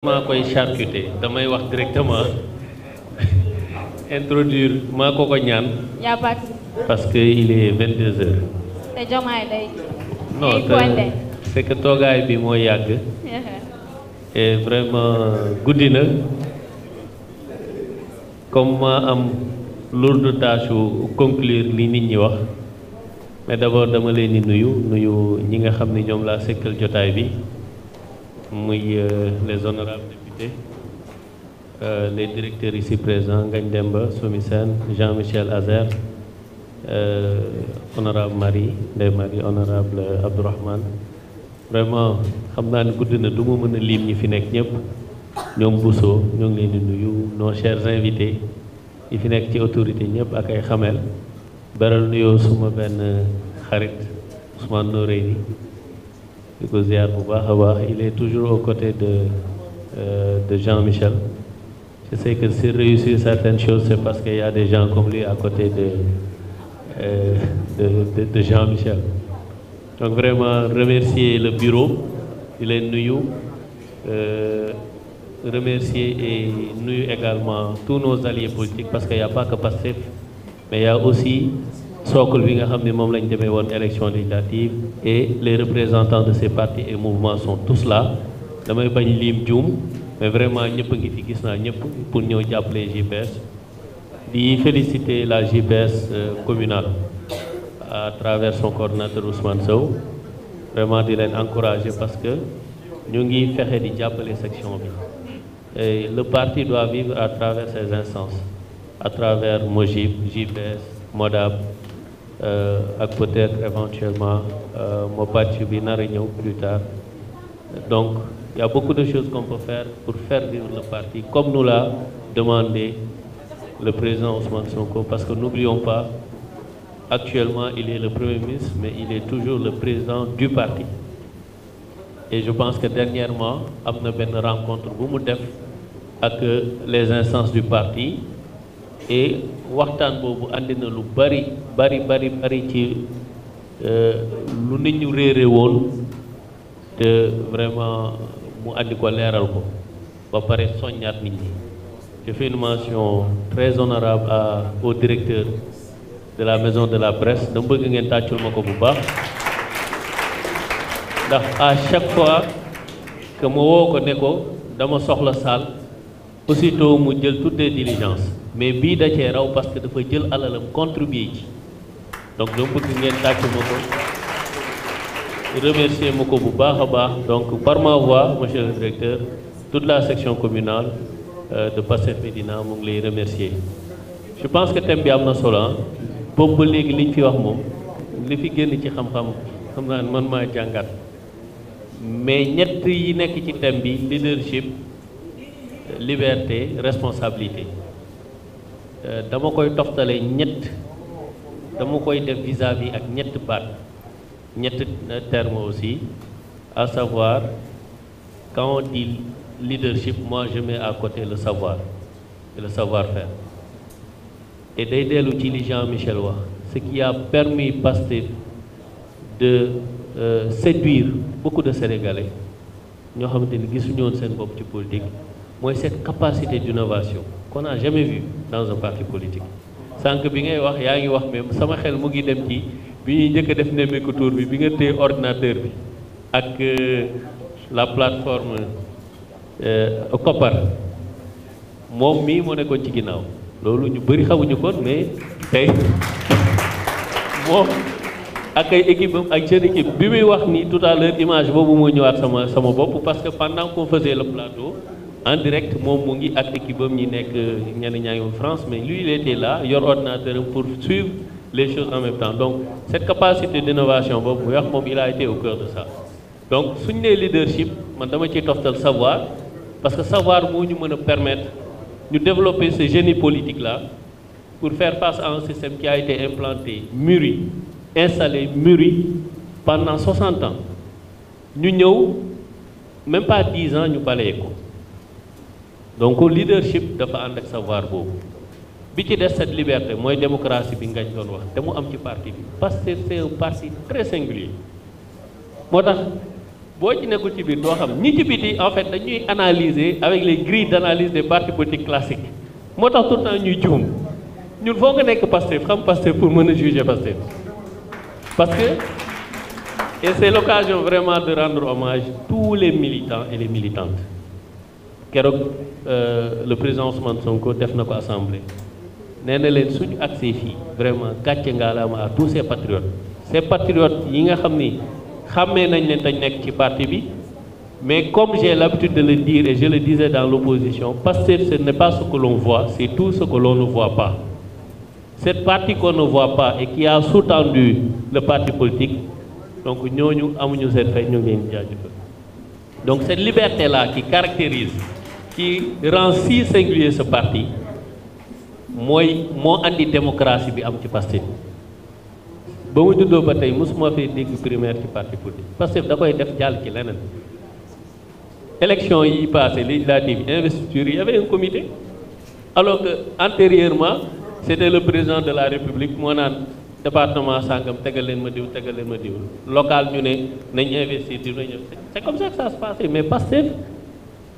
maa koy charcuter damay wax directement introduire maa ko ñaan. Y a pas parce que il est 22 heures. te Diomaye day. non c'est que toogaay bi moo yàgg. et vraiment guddi na comme ma am lourde tâche conclure li nit ñi wax mais d'abord dama leen di nuyu ñi nga xam ne ñoom laa sekkal jotaay bi. muy les honorables députés les directeurs ici présents Ngagne Demba Soumi Sène Jean-Michel Azer honorable Marie Ndeye Marie honorable Abdourahmane vraiment xam naa ne gudd na du ma mën a lim ñi fi nekk ñëpp ñoom Bousso ñoo ngi leen di nuyu nos chers invités yi fi nekk ci autorité ñëpp ak ay xamel beral nuyoo suma benn xarit Ousmane Noreyni di ko ziar bu baax a baax il est toujours aux côtés de Jean-Michel je sais que s'il réussit certaines choses c'est parce qu'il y a des gens comme lui à côté de Jean-Michel donc vraiment remercier le bureau di leen nuyu remercier et nuyu également tous nos alliés politiques parce qu'il n'y a pas que Pastef mais il y a aussi socle bi nga xam ne moom lañ demee woon élection législative et les représentants de ces partis et mouvements sont tous là damay bañ lim juum mais vraiment ñëpp a ngi fi gis naa ñëpp pour ñëw jàppale JPS di féliciter la JPS communale à travers son coordinateur Ousmane Sow vraiment di leen encourager parce que ñu ngi fexe di jàppale section bi et le parti doit vivre à travers ses instances à travers Mojib JPS Modab ak peut-être éventuellement Mopatchi bi nar a ñëw plus tard donc il y a beaucoup de choses qu'on peut faire pour faire vivre le parti comme nous l'a demandé le président Ousmane Sonko parce que n'oublions pas actuellement il est le premier ministre mais il est toujours le président du parti et je pense que dernièrement am na benn rencontre bu mu def ak les instances du parti et waxtaan boobu andi na lu bari ci lu nit ñu réere woon te vraiment mu andi ko leeral ko ba pare soññaat nit ñi je fais une mention très honorable au directeur de la maison de la presse dama bëgg ngeen tàccul ma ko bu baax ndax à chaque fois que ma woo ko ne ko dama soxla salle aussitôt mu jël toutes les diligences mais bii da cee raw parce que dafa jël alalam contribuer ci donc dama bëgg ngeen tàcc ma ko remercier ma ko bu baax a baax donc par ma voix monsieur le directeur toute la section communale de Pastef Médina mu ngi lay remercier je pense que thème bi am na solo boobu ba léegi liñ fi wax moom li fi génn ci xam-xam xam naa ne man maa jàngat mais ñett yi nekk ci thème bi leadership liberté responsabilité dama koy toftale ñett dama koy def vis-à-vis ak ñett baat ñett terme aussi à savoir quand on dit leadership moi je mets à côté le savoir et le savoir-faire et day dellu ci li Jean-Michel wax ce qui a permis Pastef de séduire beaucoup de Sénégalais ñoo xamante ni gisuñu woon seen bopp ci politique mooy cette capacité d'innovation qu'on n'a jamais vu dans un parti politique sànq bi ngay wax yaa ngi wax même sama xel mu ngi dem ci bi ñuy njëkk a def nemmeeku tour bi nga téye ordinateur bi ak la plateforme Kopar moom mii moo nekkoon ci ginnaaw loolu ñu bëri xamuñu kon mais tey moom ak ay équipe am ak jeune équipe bi muy wax ni tout à l'heure image boobu moo ñëwaat sama bopp parce que pendant qu'on faisait le plateau en direct moom mu ngi ak équipe am ñi nekk ñenn ñaa ngi France mais lui il était là yor ordinateur pour suivre les choses en même temps donc cette capacité d'innovation boobu muy wax moom il a été au cœur de ça donc suñu nee leadership man dama ciy toftal savoir parce que savoir moo ñu mën a permettre ñu développer ce génie politique là pour faire face à un système qui a été implanté mûri installé mûri pendant 60 ans ñu ñëw même pas 10 ans ñu balee ko donc leadership dafa ànd ak savoir boobu bi ci des cette liberté mooy démocratie bi ngañ doon wax te mu am ci parti bi parce que c'est un parti très singulier moo tax boo ci nekkul ci biir doo xam ñi ci biti en fait dañuy analyser avec les grilles d'analyse des partis politiques classiques moo tax tout le temps ñuy juum ñun foo nga nekk Pastef xam Pastef pour mën a juger Pastef parce que et c'est l'occasion vraiment de rendre hommage tous les militants et les militantes keroog le président Ousmane Sonko def na ko assemblée nee na leen suñu accès fii vraiment gàcce ngaalaama à tous ces patriotes yi nga xam ni xàmmee nañ leen dañ nekk ci parti bi mais comme j'ai l'habitude de le dire et je le disais dans l'opposition Pastef ce n'est pas ce que l'on voit c'est tout ce que l'on ne voit pas cette partie qu'on ne voit pas et qui a sous-tendu le parti politique donc ñooñu amuñu seen fay ñu ngi leen jaajëfal donc cette liberté là qui caractérise qui rend si singulier ce parti mooy moo andi démocratie bi am ci Pastef ba mu juddoo ba tey mosuma fee dégg primaire ci parti politique Pastef da koy def jàll ci leneen élection yi passé législative investiture il y avait un comité alors que antérieurement c'était le président de la République moo naan département sangam tegal leen ma diw local ñu ne nañ investir diw nañ c'est comme ça que ça se passait mais Pastef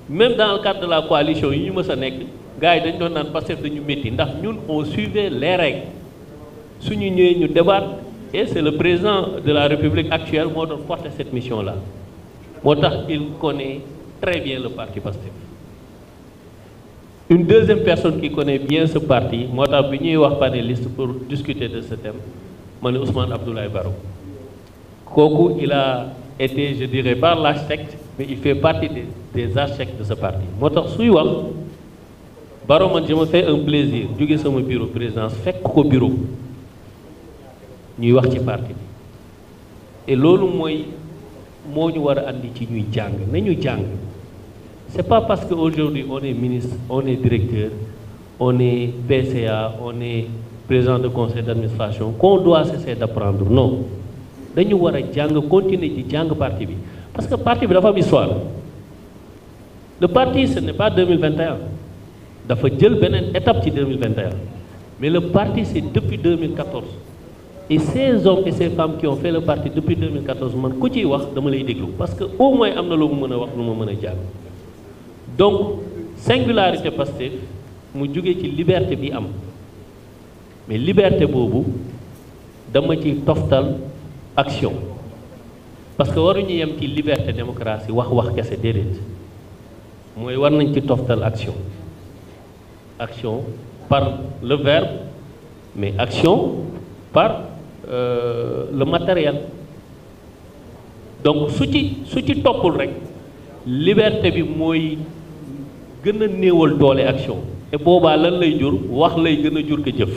même dans le cadre de la coalition yi ñu mës a nekk gars yi dañ doon naan Pastef dañu métti ndax ñun on suivait les règles suñu ñëwee ñu débattre et c'est le président de la République actuelle moo doon porter cette mission là moo tax il connaît très bien le parti Pastef. Une deuxième personne qui connaît bien ce parti moo tax bi ñuy wax panéliste pour discuter de ce thème ma ne Ousmane Abdoulaye Baro kooku il a été je dirais pas l'architecte mais il fait partie des architectes de ce parti moo tax suy wax Baro man je me fais un plaisir jóge sama bureau présidence fekk ko bureau ñuy wax ci parti bi et loolu mooy moo ñu war a andi ci ñuy jàng nañu jàng c'est pas parce que aujourd'hui on est ministre on est directeur on est PCA on est président de conseil d'administration qu'on doit cesser d'apprendre non dañu war a jàng continuer ci jàng parti bi parce que parti bi dafa am histoire le parti ce n'est pas 2021 dafa jël beneen étape ci 2021 mais le parti c'est depuis 2014 et ces hommes et ces femmes qui ont fait le parti depuis 2014 man ku ciy wax dama lay déglu parce que au moins am na lu mu mën a wax lu ma mën a jàng donc singularité Pastef mu jóge ci liberté bi am mais liberté boobu dama ci toftal action parce que waruñu yem ci liberté démocratie wax kese déedéet mooy war nañ ci toftal action par le verbe mais action par le matériel donc su ci toppul rek liberté bi mooy gën a néewal doole action te boobaa lan lay jur wax lay gën a jur ko jëf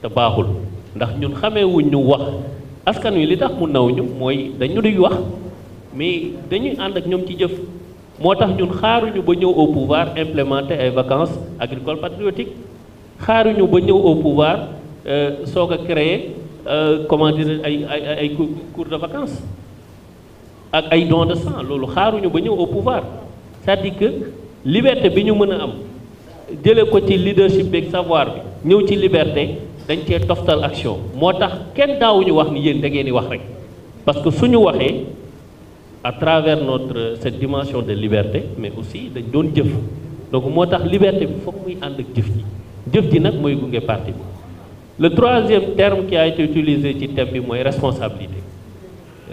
te baaxul ndax ñun xameewuñ ñu wax askan wi li tax mu naw ñu mooy dañu duy wax mais dañuy ànd ak ñoom ci jëf moo tax ñun xaaruñu ba ñëw au pouvoir implémenter ay vacances agricoles patriotiques xaaruñu ba ñëw au pouvoir soog a créer comment dire ay cours de vacances ak ay dons de sang loolu xaaruñu ba ñëw au pouvoir c'est-à-dire que liberté bi ñu mën a am jëlee ko ci leadership beeg savoir bi ñëw ci liberté dañ cee toftal action moo tax kenn daawuñu wax ni yéen da ngeen di wax rek parce que suñu waxee à travers cette dimension de liberté mais aussi dañ doon jëf donc moo tax liberté bi foog muy ànd ak jëf ji nag mooy gunge parti bi. Le troisième terme qui a été utilisé ci thème bi mooy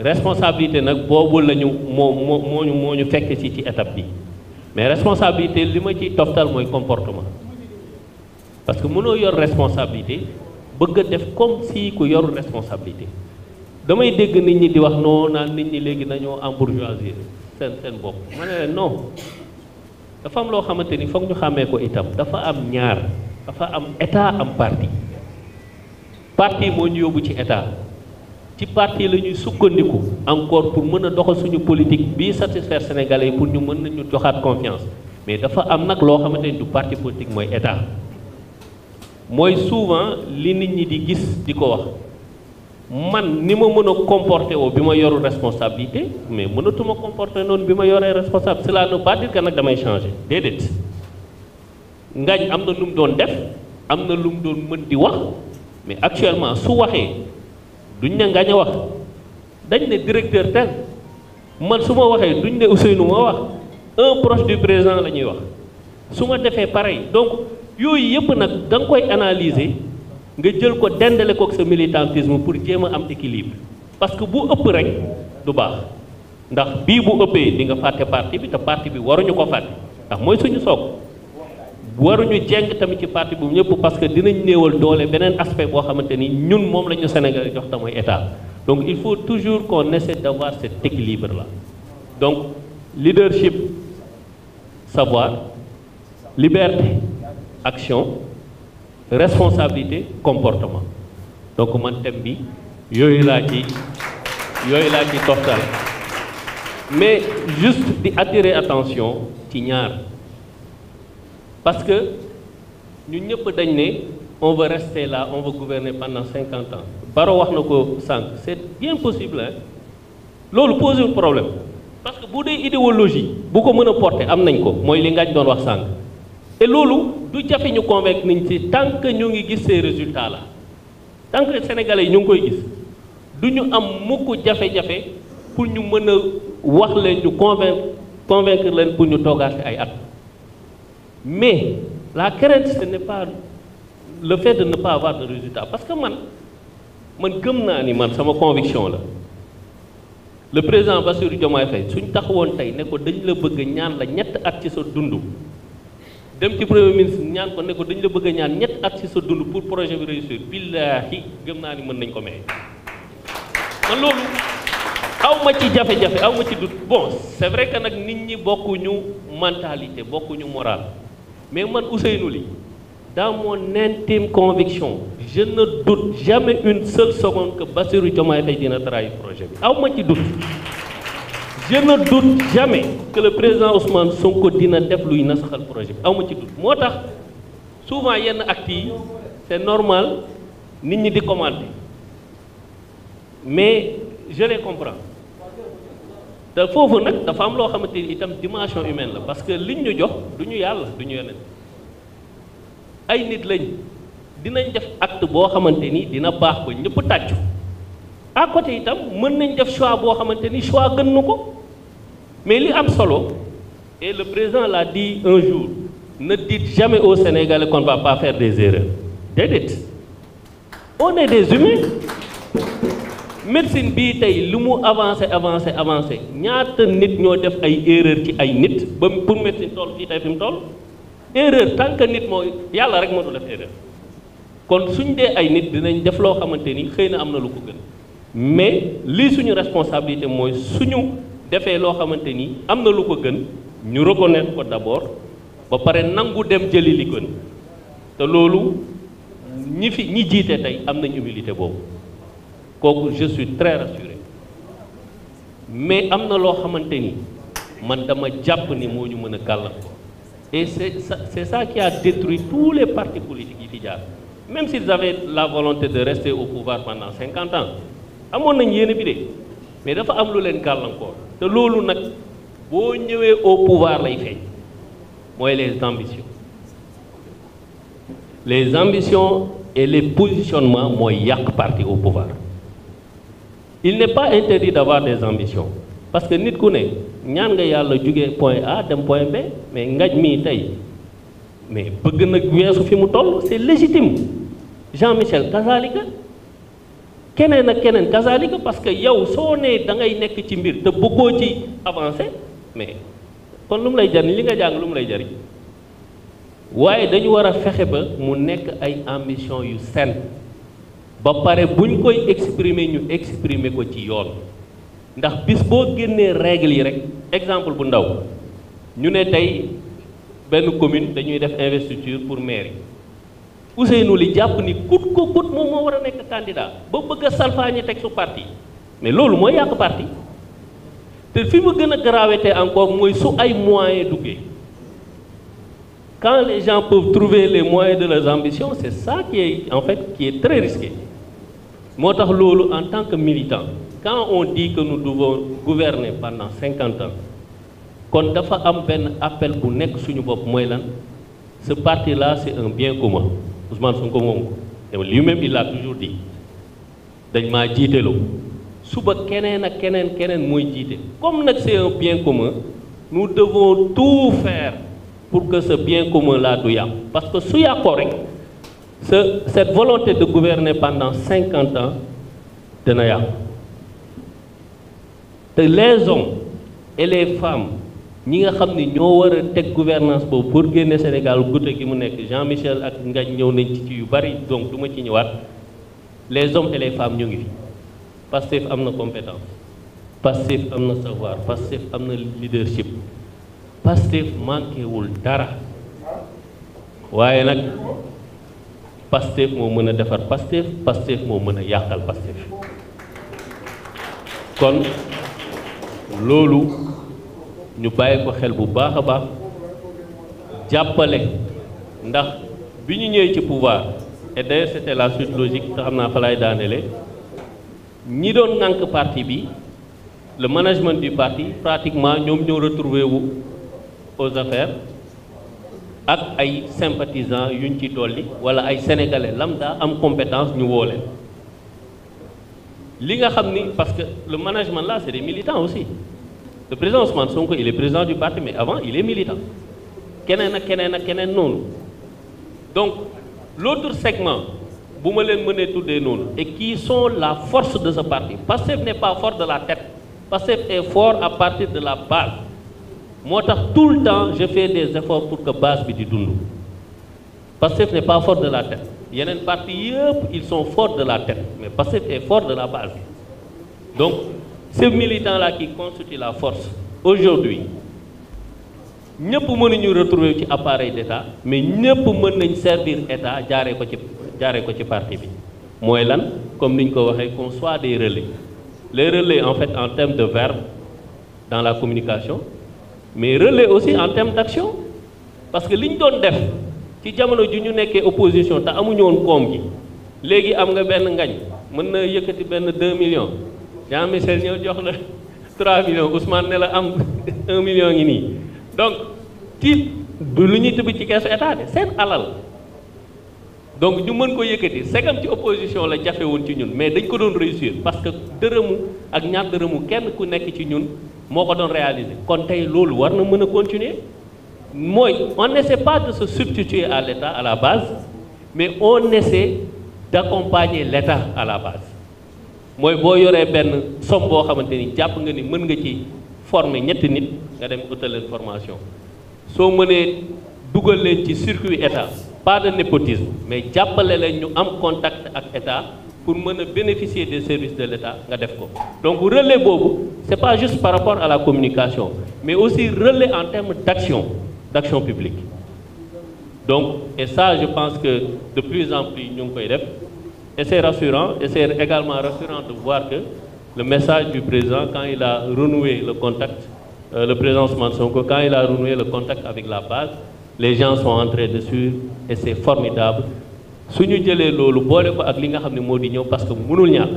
responsabilité nag boobu la ñu moo ñu fekk ci étape bi mais responsabilité li ma ciy toftal mooy comportement parce que mënoo yor responsabilité bëgg a def comme si ku yor responsabilité damay dégg nit ñi di wax non naan nit ñi léegi nañoo embourgeoisir seen bopp ma ne leen non dafa am loo xamante ni foog ñu xàmmee ko itam dafa am ñaar dafa am état am parti moo ñu yóbbu ci état ci parti la ñuy sukkandiku encore pour mën a doxal suñu politique bii satisfaire sénégalais yi pour ñu mën nañu joxaat confiance mais dafa am nag loo xamante ni du parti politique mooy état mooy souvent li nit ñi di gis di ko wax man ni ma mën a comporter woo bi ma yoru responsabilité mais mënatuma comporter noonu bi ma yoree responsabilité cela ne veut pas dire que nag damay changer déedéet ngañ am na lu mu doon def am na lu mu doon mën di wax mais actuellement su waxee duñ ne ngañ a wax dañ ne directeur tel man su ma waxee duñ ne Ousseynou moo wax un proche du président la ñuy wax su ma defee pareil donc yooyu yëpp nag da nga koy analyser nga jël ko dendale ko ak sa militantisme pour jéem a am équilibre parce que bu ëpp rek du baax ndax bii bu ëppee di nga fàtte parti bi te parti bi waruñu ko fàtte ndax mooy suñu soog waruñu jeng tamit ci parti bu ñëpp parce que dinañ néewal doole beneen aspect boo xamante ni ñun moom la ñu Sénégal jox te mooy état donc il faut toujours qu'on essaie d'avoir cet équilibre là donc leadership savoir liberté action responsabilité comportement donc man thème bi yooyu laa ci toftal mais juste di attirer attention ci ñaar parce que ñun ñëpp dañ ne on veut rester là on veut gouverner pendant 50 ans Baro wax na ko sànq c'est bien possible hein loolu pose un problème parce que bu dee idéologie bu ko mën a porter am nañ ko mooy li Ngagne doon wax sànq et loolu du jafe ñu convaincre niñ ci tant que ñu ngi gis ces résultats là tant que sénégalais yi ñu ngi koy gis du ñu am mukk jafe-jafe pour ñu mën a wax leen ñu convaincre leen pour ñu toogaat ay at mais la crainte ce n'est pas le fait de ne pas avoir de résultat parce que man gëm naa ni man sama conviction la le président Bassirou Diomaye Faye suñ taxawoon tey ne ko dañ la bëgg ñaan la ñett at ci sa dund dem ci premier ministre ñaan ko ne ko dañ la bëgg ñaan ñett at ci sa dund pour projet bi réussir billaahi gëm naa ni mën nañ ko may man loolu aw ma ci jafe-jafe aw ma ci doute bon c'est vrai que nag nit ñi bokkuñu mentalité bokkuñu moral mais man Ousseynou Ly dans mon intime conviction je ne doute jamais une seule seconde que Bassirou Diomaye Faye dina trahir projet bi aw ma ci doute je ne doute jamais que le président Ousmane Sonko dina def luy nasaxal projet bi aw ma ci doute moo tax souvent yenn actes yi c'est normal nit ñi di commenter mais je les comprends te foofu nag dafa am loo xamante ni itam dimension humaine la parce que liñ ñu jox du ñu yàlla du ñu yeneen ay nit lañ dinañ def acte boo xamante ni dina baax ba ñëpp tàccu à côté itam mën nañ def choix boo xamante ni choix gën na ko mais li am solo et le président l'a dit un jour ne dites jamais aux Sénégalais qu'on ne va pas faire des erreurs déedéet on est des humains médecine bii tey lu mu avancé ñaata nit ñoo def ay erreur ci ay nit ba pour médecine toll fii tey fi mu toll erreur tant que nit moo yàlla rek moo du def erreur kon suñ dee ay nit dinañ def loo xamante ni xëy na am na lu ko gën mais lii suñu responsabilité mooy suñu defee loo xamante ni am na lu ko gën ñu reconnaître ko d'abord ba pare nangu dem jëli li gën te loolu ñi jiite tey am nañ humilité boobu kooku je suis très rassuré mais am na loo xamante ni man dama jàpp ni moo ñu mën a gàllankoor et c'est ça qui a détruit tous les partis politiques yi fi jaar même s'ils avaient la volonté de rester au pouvoir pendant 50 ans amoon nañ yéene bi de mais dafa am lu leen gàllankoor te loolu nag boo ñëwee au pouvoir lay feeñ mooy les ambitions et les positionnements mooy yàq parti au pouvoir il n'est pas interdit d'avoir des ambitions parce que nit ku ne ñaan nga yàlla jóge point A dem point B mais ngaj mii tey mais bëgg na weesu fi mu toll c'est légitime Jean-Michel kazalika keneen ak keneen kazalika parce que yow soo nee da ngay nekk ci mbir te bëggoo ci avancer mais kon lu mu lay jariñ li nga jàng lu mu lay jariñ waaye dañu war a fexe ba mu nekk ay ambition yu saine ba pare buñ koy exprimer ñu exprimer ko ci yoon ndax bis boo génnee règles yi rek exemple bu ndaw ñu ne tey benn commune dañuy def investiture pour mairie Ousseynou Ly jàpp ni kut ko kut moom moo war a nekk candidat ba bëgg a salfaañi teg su parti mais loolu mooy yàq parti te fi mu gën a gravité encore mooy su ay moyens duggee quand les gens peuvent trouver les moyens de leurs ambitions c'est ça qui est très risqué moo tax loolu en tant que militant quand on dit que nous devons gouverner pendant 50 ans kon dafa am benn appel bu nekk suñu bopp mooy lan ce parti là c'est un bien commun Ousmane Sonko moom ko et lui-même il l'a toujours dit dañ maa jiiteloo suba keneen ak keneen mooy jiite. Comme nag c'est un bien commun, nous devons tout faire pour que ce bien commun là du yàqu, parce que su yàqoo rek cette volonté de gouverner pendant 50 ans dana yàqu. te les hommes et les femmes ñi nga xam ni ñoo war a teg gouvernance boobu pour génne Sénégal gudde gi mu nekk Jean-Michel ak Ngagne ñëw nañ ci yu bari, donc du ma ci ñëwaat. Les hommes et les femmes ñu ngi fi. Pastef am na compétence, Pastef am na savoir, Pastef am na leadership, Pastef manqué wul dara, waaye nag Pastef moo mën a defar Pastef, Pastef moo mën a yàqal Pastef. kon loolu ñu bàyyi ko xel bu baax a baax, jàppale ndax bi ñu ñëwee ci pouvoir, et d'ailleurs c'était la suite logique te xam naa fa laay daanele, ñi doon ŋànk parti bi, le management du parti pratiquement ñoom ñoo retrouvé wu aux affaires ak ay sympathisants yuñ ci dolli wala ay sénégalais lambda am compétence ñu woo leen. li nga xam ni parce que le management là c'est des militants aussi. Le président Ousmane Sonko il est président du parti mais avant il est militant. keneen ak keneen noonu. donc l'autre segment bu ma leen mënee tuddee noonu et qui sont la force de ce parti. Pastef n'est pas fort de la tête, Pastef est fort à partir de la base. moo tax tout le temps je fais des efforts pour que base bi di dund. Pastef n'est pas fort de la tête, yeneen parti yëpp ils sont forts de la tête, mais Pastef est fort de la base. donc ces militants là qui constituent la force aujourd'hui ñëpp mënuñu retrouver ci appareil d'État, mais ñëpp mën nañ servir État jaaree ko ci parti bi. mooy lan comme niñ ko waxee qu'on soit des relais. Les relais en fait en termes de verbe dans la communication, mais relais aussi en termes d'action, parce que liñ doon def ci jamono ju ñu nekkee opposition te amuñu woon koom gi, léegi am nga benn Ngagne mën na yëkkati benn 2 millions, Jean-Michel ñëw jox la 3 millions, Ousmane ne la am 1 million ngi nii. donc tiit du lu ñuy tëb ci keesu état de seen alal, donc ñu mën ko yëkkati segam ci opposition la jafe woon ci ñun, mais dañ ko doon réussir parce que dërëmu ak ñaar dërëmu kenn ku nekk ci ñun moo ko doon réaliser. kon tey loolu war na mën a continuer, mooy on n'essaie pas de se substituer à l'État à la base, mais on essaie d'accompagner l'État à la base. mooy boo yoree benn somme boo xamante ni jàpp nga ni mën nga ci former ñetti nit nga dem utal leen formation, soo mënee dugal leen ci circuit État, pas de népotisme, mais jàppale leen ñu am contact ak État pour mën a bénéficier des services de l'État nga def ko. donc relais boobu c'est pas juste par rapport à la communication, mais aussi relais en termes d'action publique. donc et ça je pense que de plus en plus ñu ngi koy def, et c'est rassurant, et c'est également rassurant de voir que le message du président quand il a renoué le contact, le président Ousmane Sonko quand il a renoué le contact avec la base, les gens sont entrés dessus et c'est formidable. su ñu jëlee loolu boole ko ak li nga xam ne moo di ñëw, parce que mënul ñàkk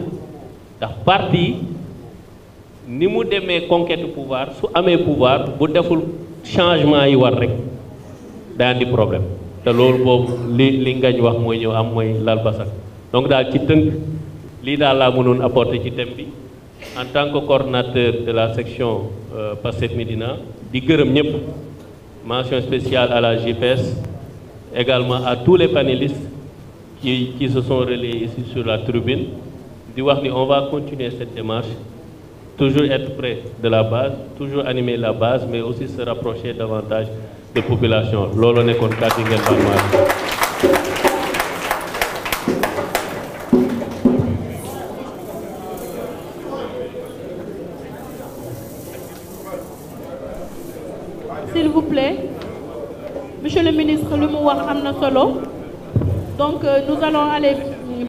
ndax parti ni mu demee conquête pouvoir, su amee pouvoir bu deful changement yi war rek daa andi problème, te loolu boobu li Ngagne wax mooy ñëw am mooy lal basak. donc daal ci tënk lii daal laa mënoon apporter ci thème bi en tant que coordinateur de la section Pastef Médina, di gërëm ñëpp. mention spéciale à la JPS, également à tous les panélistes qui se sont relayés ici sur la tribune. di wax ni on va continuer cette démarche, toujours être près de la base, toujours animer la base, mais aussi se rapprocher davantage de population. loolu nekkoon kàddu ngeen baal ma. S'il vous plaît, Monsieur le ministre, lu mu wax am na solo, donc nous allons aller